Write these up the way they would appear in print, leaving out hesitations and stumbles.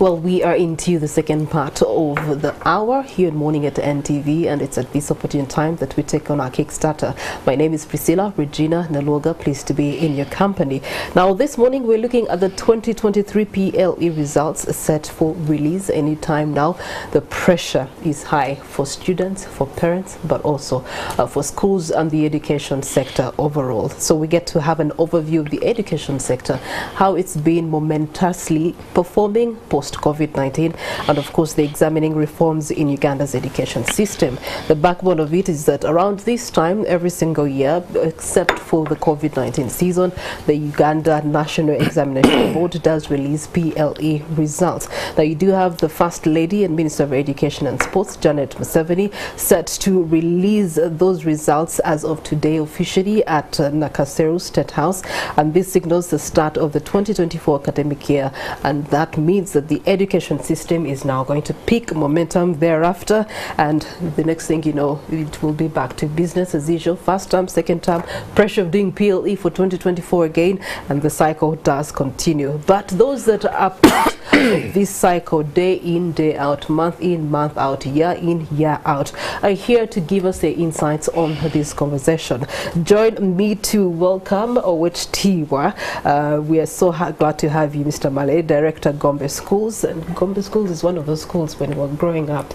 Well, we are into the second part of the hour here in Morning at NTV, and it's at this opportune time that we take on our Kickstarter. My name is Priscilla Regina Naloga, pleased to be in your company. Now, this morning we're looking at the 2023 PLE results set for release anytime now. The pressure is high for students, for parents, but also for schools and the education sector overall. So we get to have an overview of the education sector, how it's been momentously performing post-COVID-19, and of course the examining reforms in Uganda's education system. The backbone of it is that around this time every single year, except for the COVID-19 season, the Uganda National Examination Board does release PLE results. Now you do have the First Lady and Minister of Education and Sports, Janet Museveni, set to release those results as of today officially at Nakasero State House, and this signals the start of the 2024 academic year, and that means that the education system is now going to pick momentum thereafter, and the next thing you know, it will be back to business as usual. First term, second term, pressure of doing PLE for 2024 again, and the cycle does continue. But those that are part of this cycle, day in, day out, month in, month out, year in, year out, are here to give us their insights on this conversation. Join me to welcome Owek Kyewalabye. We are so glad to have you, Mr. Male, Director, Gombe Schools. And Gombe Schools is one of those schools when we were growing up.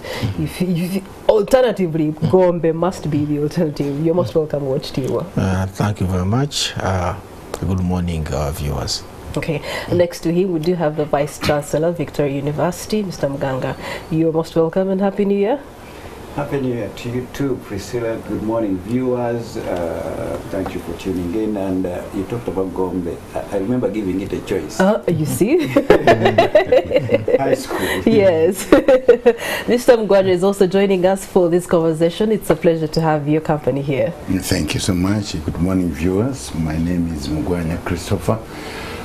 Alternatively, Gombe must be the alternative. You're most welcome, Owek Kyewalabye. Thank you very much. Good morning, viewers. Okay, next to him we do have the Vice-Chancellor of Victoria University, Mr. Muganga. You're most welcome and Happy New Year. Happy New Year to you too, Priscilla. Good morning, viewers. Thank you for tuning in. And you talked about Gombe. I remember giving it a choice. You see? High school. Yes. Mr. Mugwanya is also joining us for this conversation. It's a pleasure to have your company here. Thank you so much. Good morning, viewers. My name is Mugwanya Christopher,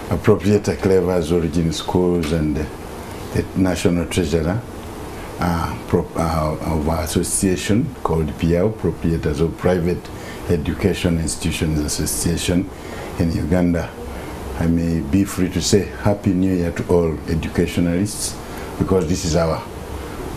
a proprietor, Clever's Origin Schools, and the National Treasurer of our association called PPEIAU, Proprietors of Private Education Institutions Association in Uganda. I may be free to say Happy New Year to all educationalists, because this is our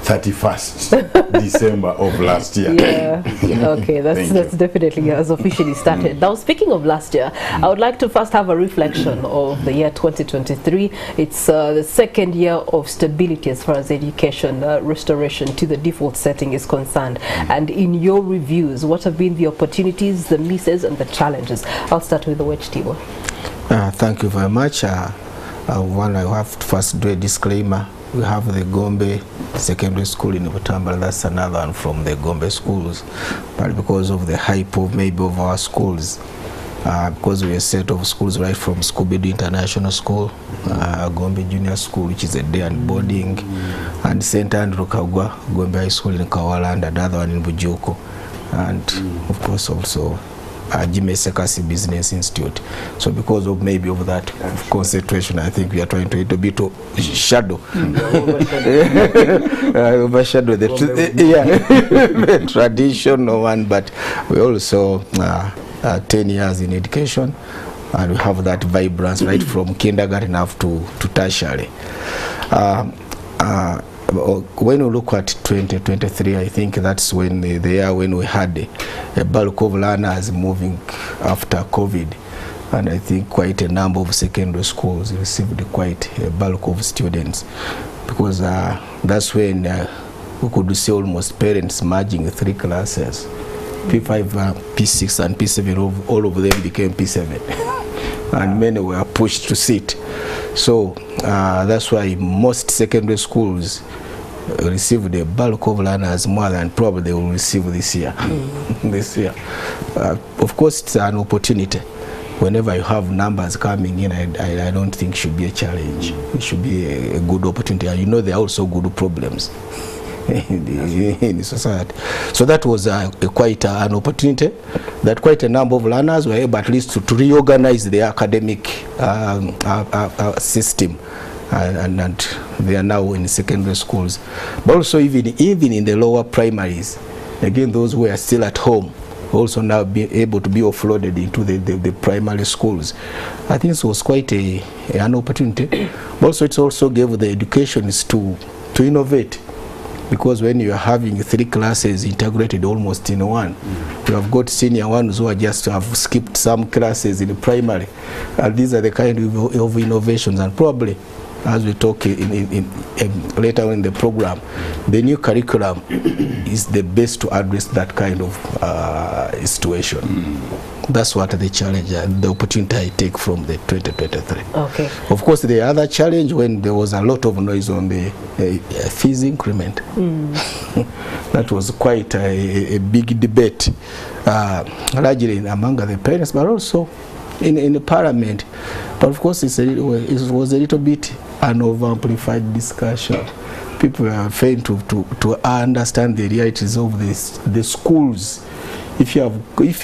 31st December of last year. Yeah. Okay, that's definitely has officially started. Now, speaking of last year, I would like to first have a reflection of the year 2023. It's the second year of stability as far as education restoration to the default setting is concerned. And in your reviews, what have been the opportunities, the misses, and the challenges? I'll start with the Owek Kyewalabye. Thank you very much. One, I have to first do a disclaimer. We have the Gombe Secondary School in Butambala. That's another one from the Gombe Schools. But because of the hype of maybe of our schools, because we're a set of schools right from Scooby-Doo International School, Gombe Junior School, which is a day and boarding, and St. Andrew Kagwa, Gombe High School in Kawala, and another one in Bujuko. And of course also Jimmy Sekasi Business Institute. So because of maybe of that concentration, I think we are trying to a bit of shadow, overshadow the traditional one, but we also 10 years in education, and we have that vibrance right from kindergarten up to tertiary. When we look at 2023, I think that's when the year when we had a bulk of learners moving after COVID, and I think quite a number of secondary schools received quite a bulk of students, because that's when we could see almost parents merging 3 classes, P5, P6 and P7, all of them became P7 and many were pushed to sit. So that's why most secondary schools received a bulk of learners more than probably they will receive this year. This year, of course, it's an opportunity. Whenever you have numbers coming in, I don't think it should be a challenge. It should be a good opportunity. And you know, there are also good problems in the society. So that was quite an opportunity that quite a number of learners were able at least to reorganize their academic system. And they are now in secondary schools, but also even in the lower primaries, again those who are still at home, also now be able to be offloaded into the primary schools. I think it was quite an opportunity. Also, it also gave the educationists to innovate, because when you are having 3 classes integrated almost in one, you have got senior ones who are just have skipped some classes in the primary, and these are the kind of innovations. And probably, as we talk in later in the program, the new curriculum is the best to address that kind of situation. That's what the challenge and the opportunity I take from the 2023. Okay. Of course, the other challenge, when there was a lot of noise on the fees increment, that was quite a big debate, largely among the parents, but also in the parliament. But of course, it was a little bit an over-amplified discussion. People are failing to understand the realities of the schools. If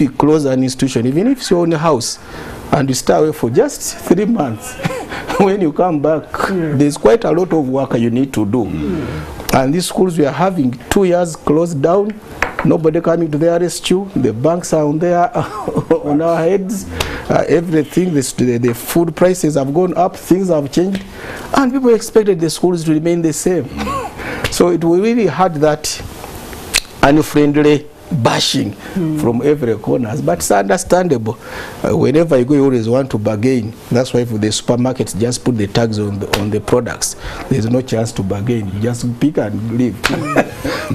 you close an institution, even if it's your own house, and you stay away for just 3 months, when you come back, there's quite a lot of work you need to do. And these schools, we are having 2 years closed down, nobody coming to their rescue, the banks are on our heads, everything, the food prices have gone up, things have changed, and people expected the schools to remain the same. So it really had that unfriendly bashing from every corner, but it's understandable. Whenever you go, you always want to bargain. That's why for the supermarkets, just put the tags on the products. There's no chance to bargain. You just pick and leave.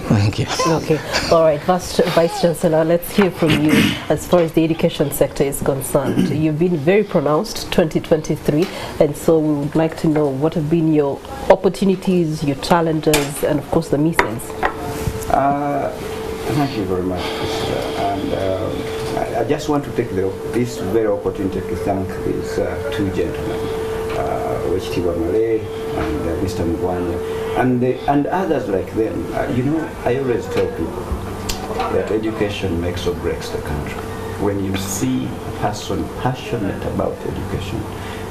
Thank you. Okay. All right, Vice-Chancellor, let's hear from you as far as the education sector is concerned. You've been very pronounced 2023, and so we would like to know what have been your opportunities, your challenges, and of course the misses. Thank you very much, Priscilla. And I just want to take this very opportunity to thank these 2 gentlemen, Owek Kyewalabye Male and Mr. Mugwanya, and others like them. You know, I always tell people that education makes or breaks the country. When you see a person passionate about education,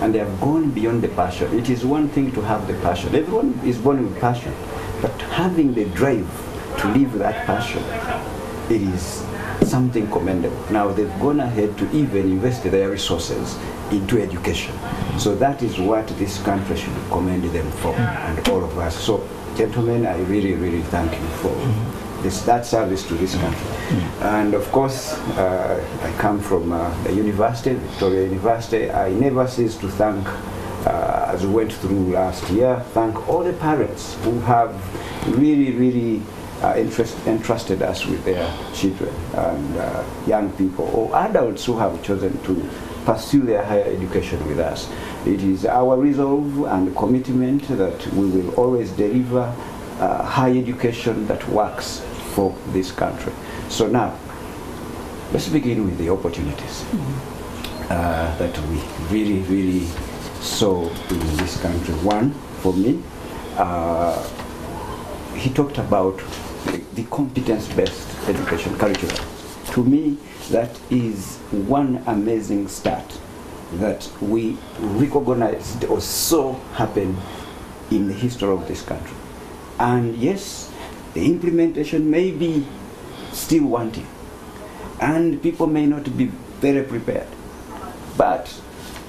and they have gone beyond the passion. It is one thing to have the passion. Everyone is born with passion, but having the drive to live that passion, it is something commendable. Now they've gone ahead to even invest their resources into education. So that is what this country should commend them for, and all of us. So gentlemen, I really, really thank you for that service to this country. And of course, I come from the university, Victoria University. I never cease to thank, as we went through last year, thank all the parents who have really, really entrusted us with their children and young people or adults who have chosen to pursue their higher education with us. It is our resolve and commitment that we will always deliver higher education that works for this country. So now, let's begin with the opportunities that we really, really saw in this country. One, for me, he talked about the competence-based education curriculum. To me, that is one amazing start that we recognized or saw happen in the history of this country. And yes, the implementation may be still wanting, and people may not be very prepared. But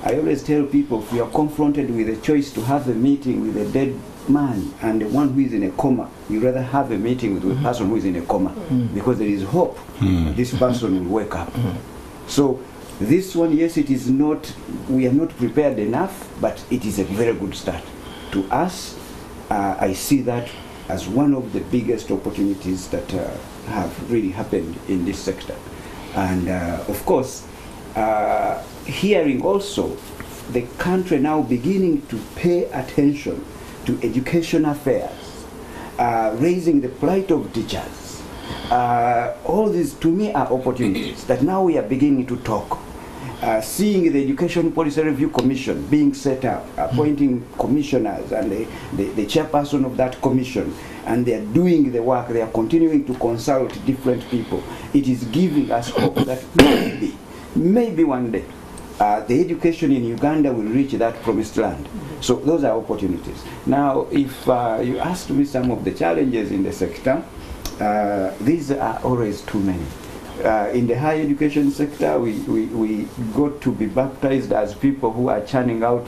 I always tell people, if you are confronted with a choice to have a meeting with a dead man and the one who is in a coma, you rather have a meeting with a person who is in a coma, because there is hope that this person will wake up. So this one, yes, it is not, we are not prepared enough, but it is a very good start. To us, I see that as one of the biggest opportunities that have really happened in this sector. And of course, hearing also the country now beginning to pay attention to education affairs, raising the plight of teachers. All these, to me, are opportunities that now we are beginning to talk. Seeing the Education Policy Review Commission being set up, appointing commissioners and the chairperson of that commission, and they are doing the work, they are continuing to consult different people. It is giving us hope that maybe one day, the education in Uganda will reach that promised land. So those are opportunities. Now, if you asked me some of the challenges in the sector, these are always too many. In the higher education sector, we got to be baptized as people who are churning out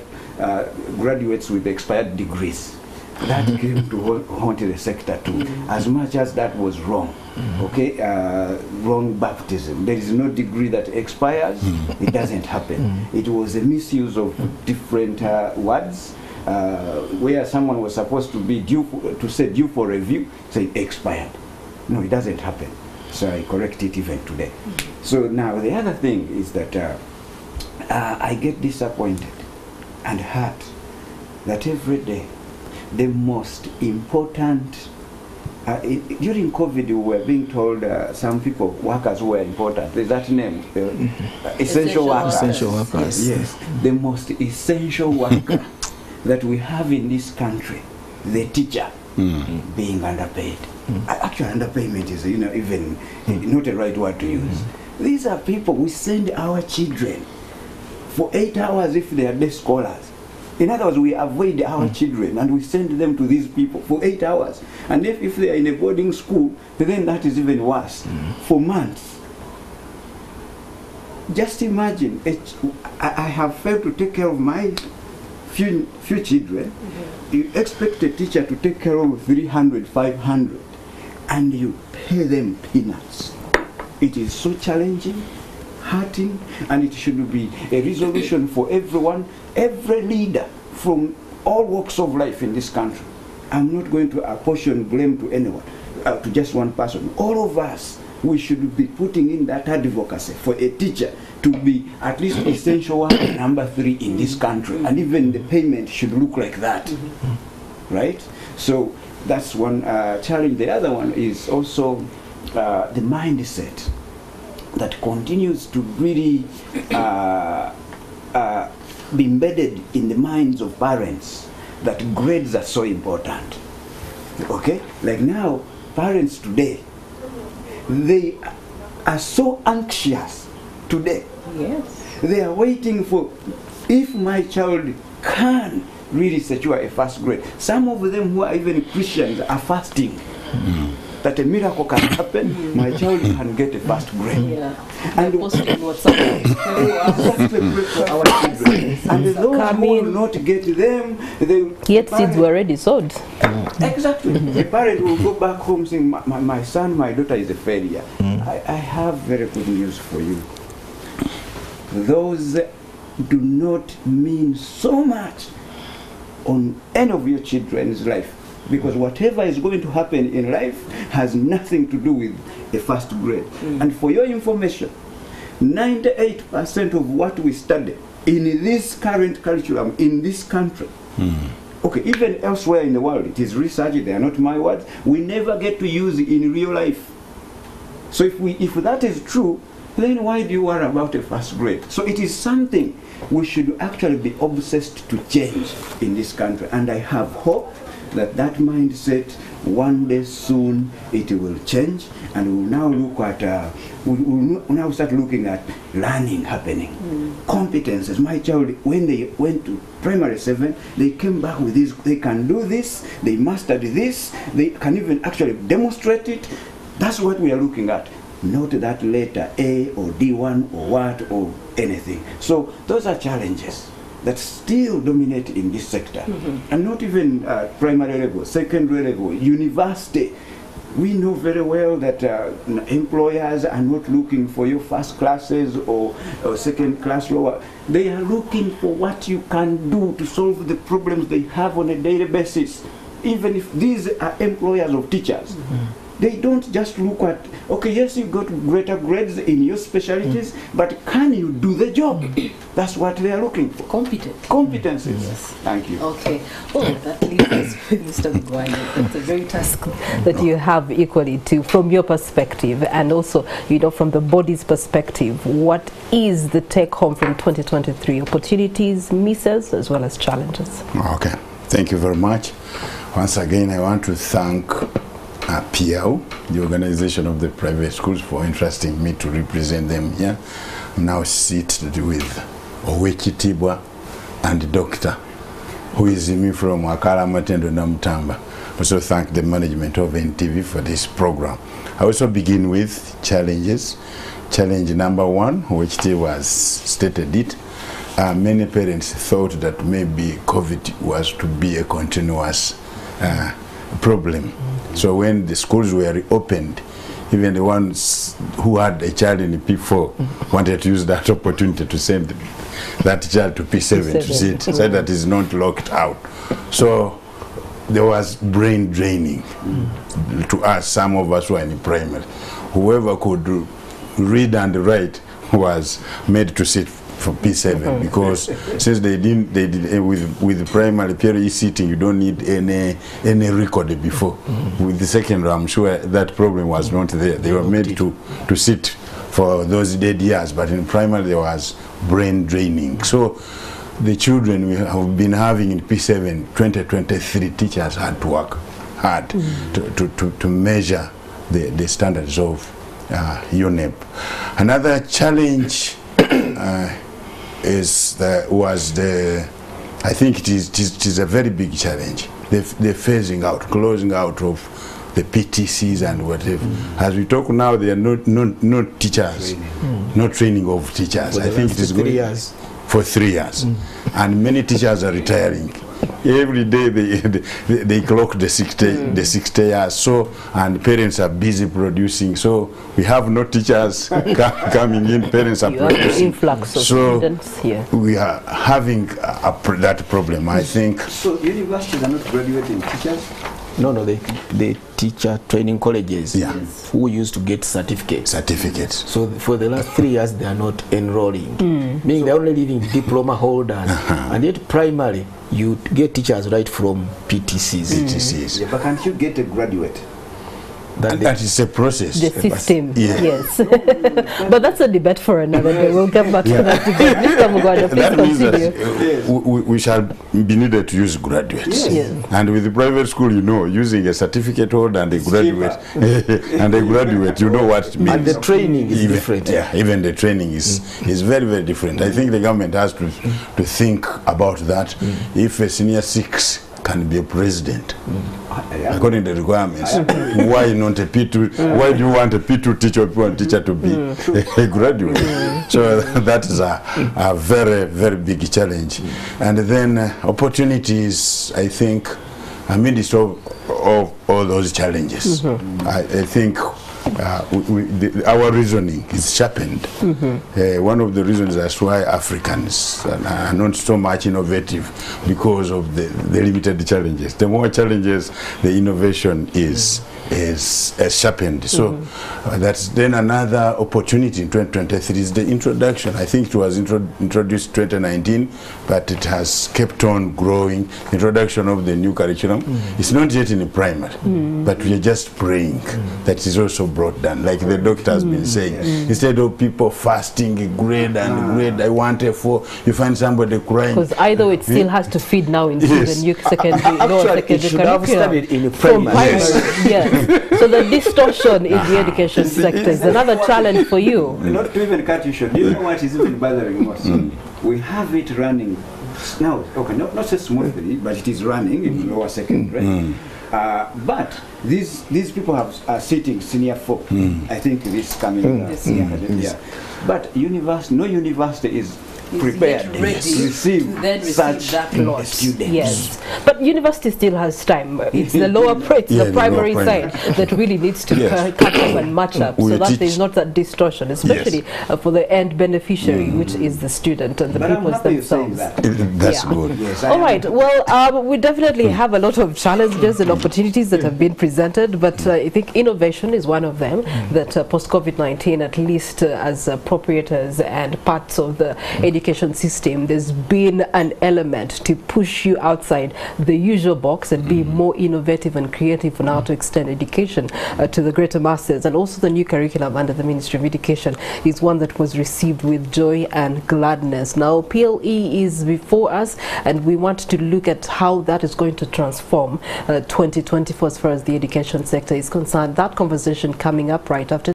graduates with expired degrees. That came to haunt the sector too, as much as that was wrong. Okay, wrong baptism. There is no degree that expires. It doesn't happen. It was a misuse of different words, where someone was supposed to be due for review, say expired. No, it doesn't happen. So I correct it even today. So now the other thing is that I get disappointed and hurt that every day the most important, during COVID we were being told some people, workers were important. There's that name, essential workers. Essential workers. Yes, the most essential worker that we have in this country, the teacher, being underpaid. Actually, underpayment is, even not a right word to use. These are people we send our children for 8 hours if they are day scholars. In other words, we avoid our children and we send them to these people for 8 hours. And if they are in a boarding school, then that is even worse, for months. Just imagine, I have failed to take care of my few children. You expect a teacher to take care of 300, 500, and you pay them peanuts. It is so challenging, hurting, and it should be a resolution for everyone, every leader from all walks of life in this country. I'm not going to apportion blame to anyone, to just one person. All of us, we should be putting in that advocacy for a teacher to be at least essential worker number 3 in this country, and even the payment should look like that, right? So that's one challenge. The other one is also the mindset that continues to really be embedded in the minds of parents, that grades are so important. Okay? Like now, parents today, they are so anxious today. Yes. They are waiting for, if my child can really secure a first grade. Some of them who are even Christians are fasting. That a miracle can happen, my child can get a first grade. Yeah. And and those who will not get them, yet seeds were already sowed. Exactly. The parent will go back home saying, my son, my daughter is a failure. I have very good news for you. Those do not mean so much on any of your children's life. Because whatever is going to happen in life has nothing to do with a first grade. And for your information, 98% of what we study in this current curriculum in this country, okay, even elsewhere in the world, it is research, they are not my words, we never get to use it in real life. So if that is true, then why do you worry about a first grade? So it is something we should actually be obsessed to change in this country. And I have hope that mindset, one day soon, it will change, and we'll now look at, we'll now start looking at learning happening, competences. My child, when they went to primary 7, they came back with this, they can do this, they mastered this, they can even actually demonstrate it. That's what we are looking at, not that letter A or D1 or what or anything. So those are challenges that still dominate in this sector. And not even primary level, secondary level, university. We know very well that employers are not looking for your first classes or second class lower. They are looking for what you can do to solve the problems they have on a daily basis. Even if these are employers of teachers. They don't just look at, okay, yes, you got greater grades in your specialties, but can you do the job? That's what they are looking for. Competencies. Yes. Thank you. Okay. Oh, that leaves us with Mr. Mugwanya. That's a very task that you have equally too, from your perspective, and also, from the body's perspective. What is the take home from 2023? Opportunities, misses, as well as challenges. Okay. Thank you very much. Once again, I want to thank PPEIAU, the organization of the private schools, for entrusting me to represent them here. I'm now seated with Owek Kyewalabye and Dr. who is me from Akala Matendo Namtamba. Also thank the management of NTV for this program. I also begin with challenges. Challenge number one, which was stated it, many parents thought that maybe COVID was to be a continuous problem. So when the schools were reopened, even the ones who had a child in P4 wanted to use that opportunity to send that child to P7 to sit, so that is not locked out. So there was brain draining to us, some of us who are in primary. Whoever could read and write was made to sit for P7 because since they did with primary PPEIAU sitting, you don't need any record before. With the secondary, I'm sure that problem was not there. They were made to sit for those dead years, but in primary there was brain draining. So the children we have been having in P7 2023, teachers had to work hard to measure the standards of UNEB. Another challenge I think it is a very big challenge. The phasing out, closing out of the PTCs and whatever. As we talk now, there are no teachers, no training of teachers. I think it is going for 3 years, and many teachers are retiring. Every day they clock the 60 years. So, and parents are busy producing. So we have no teachers coming in. Parents are producing. Influx of students here. We are having that problem. I think. So universities are not graduating teachers. No, the teacher training colleges who used to get certificates. So for the last 3 years, they are not enrolling. Meaning they're only leaving diploma holders. And yet primary, you get teachers right from PTCs. Yeah, but can't you get a graduate? That is a process. The system, yes. But that's a debate for another day. We'll come back to that debate. Mr. Mugwanya, please continue. We shall be needed to use graduates. Yes. And with the private school, you know, using a certificate holder and a graduate, you know what it means. And the training is different. Yeah, even the training is very, very different. I think the government has to think about that. If a senior 6 can be a president, according to the requirements, why not a P2? Why do you want a P2 teacher or P1 teacher to be a graduate? So that is a very, very big challenge. And then opportunities, I think, amidst of all those challenges, I think our reasoning is sharpened. One of the reasons that's why Africans are not so much innovative, because of the limited challenges. The more challenges, the innovation is sharpened. So that's then another opportunity in 2023 is the introduction. I think it was introduced 2019, but it has kept on growing. Introduction of the new curriculum. It's not yet in the primary, but we are just praying that is also brought down. Like the doctor has been saying, instead of people fasting a grade and grade, I want a 4, you find somebody crying. Because either it still has to feed now into the new secondary, it should have studied in the primary. So the distortion in the education sector is another challenge for you. Not to even cut you short. You know what is even bothering us? We have it running now. Okay, not so smoothly, but it is running in lower secondary. But these people are sitting senior 4. I think this coming year. But no university is prepared to receive such that lot students. Yes, but university still has time. It's the lower the primary side that really needs to catch up and match up, so that there is not that distortion, especially for the end beneficiary, which is the student and the people themselves. That's good. Yes, all right. Well, we definitely have a lot of challenges and opportunities that have been presented, but I think innovation is one of them. That post-COVID-19, at least as proprietors and parts of the education system, there's been an element to push you outside the usual box and be more innovative and creative on how to extend education to the greater masses. And also the new curriculum under the Ministry of Education is one that was received with joy and gladness. Now PLE is before us, and we want to look at how that is going to transform 2024 as far as the education sector is concerned. That conversation coming up right after